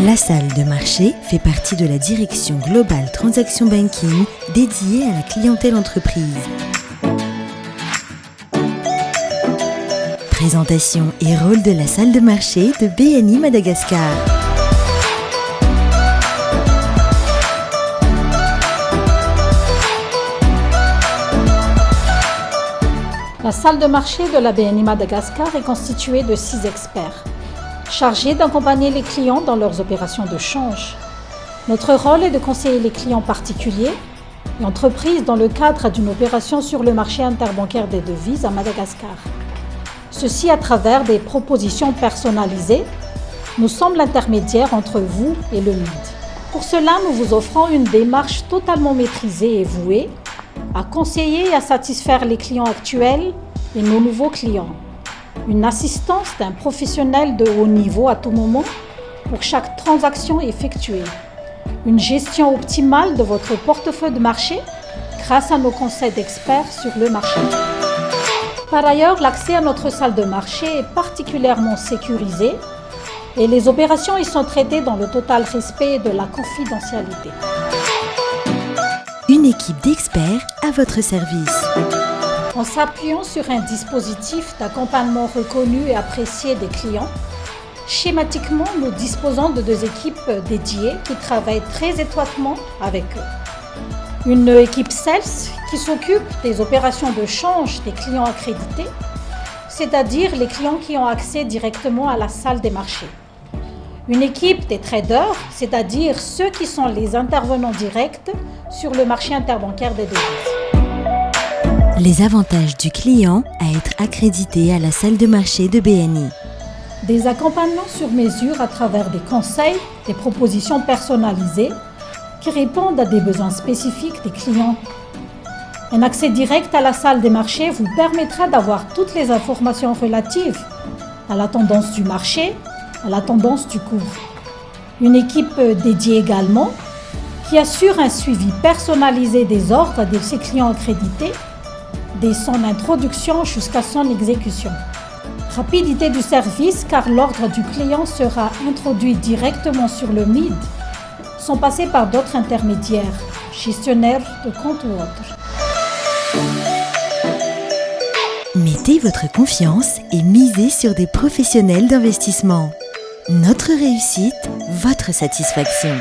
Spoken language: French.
La salle de marché fait partie de la direction Global Transaction Banking dédiée à la clientèle entreprise. Présentation et rôle de la salle de marché de BNI Madagascar. La salle de marché de la BNI Madagascar est constituée de 6 experts, chargés d'accompagner les clients dans leurs opérations de change. Notre rôle est de conseiller les clients particuliers et entreprises dans le cadre d'une opération sur le marché interbancaire des devises à Madagascar. Ceci à travers des propositions personnalisées. Nous sommes l'intermédiaire entre vous et le MID. Pour cela, nous vous offrons une démarche totalement maîtrisée et vouée à conseiller et à satisfaire les clients actuels et nos nouveaux clients. Une assistance d'un professionnel de haut niveau à tout moment pour chaque transaction effectuée. Une gestion optimale de votre portefeuille de marché grâce à nos conseils d'experts sur le marché. Par ailleurs, l'accès à notre salle de marché est particulièrement sécurisé et les opérations y sont traitées dans le total respect de la confidentialité. Une équipe d'experts à votre service. En s'appuyant sur un dispositif d'accompagnement reconnu et apprécié des clients, schématiquement, nous disposons de 2 équipes dédiées qui travaillent très étroitement avec eux. Une équipe Sales qui s'occupe des opérations de change des clients accrédités, c'est-à-dire les clients qui ont accès directement à la salle des marchés. Une équipe des traders, c'est-à-dire ceux qui sont les intervenants directs sur le marché interbancaire des devises. Les avantages du client à être accrédité à la salle de marché de BNI. Des accompagnements sur mesure à travers des conseils, des propositions personnalisées qui répondent à des besoins spécifiques des clients. Un accès direct à la salle des marchés vous permettra d'avoir toutes les informations relatives à la tendance du marché, à la tendance du cours. Une équipe dédiée également qui assure un suivi personnalisé des ordres de ses clients accrédités dès son introduction jusqu'à son exécution. Rapidité du service car l'ordre du client sera introduit directement sur le MID sans passer par d'autres intermédiaires, gestionnaires de compte ou autres. Mettez votre confiance et misez sur des professionnels d'investissement. Notre réussite, votre satisfaction.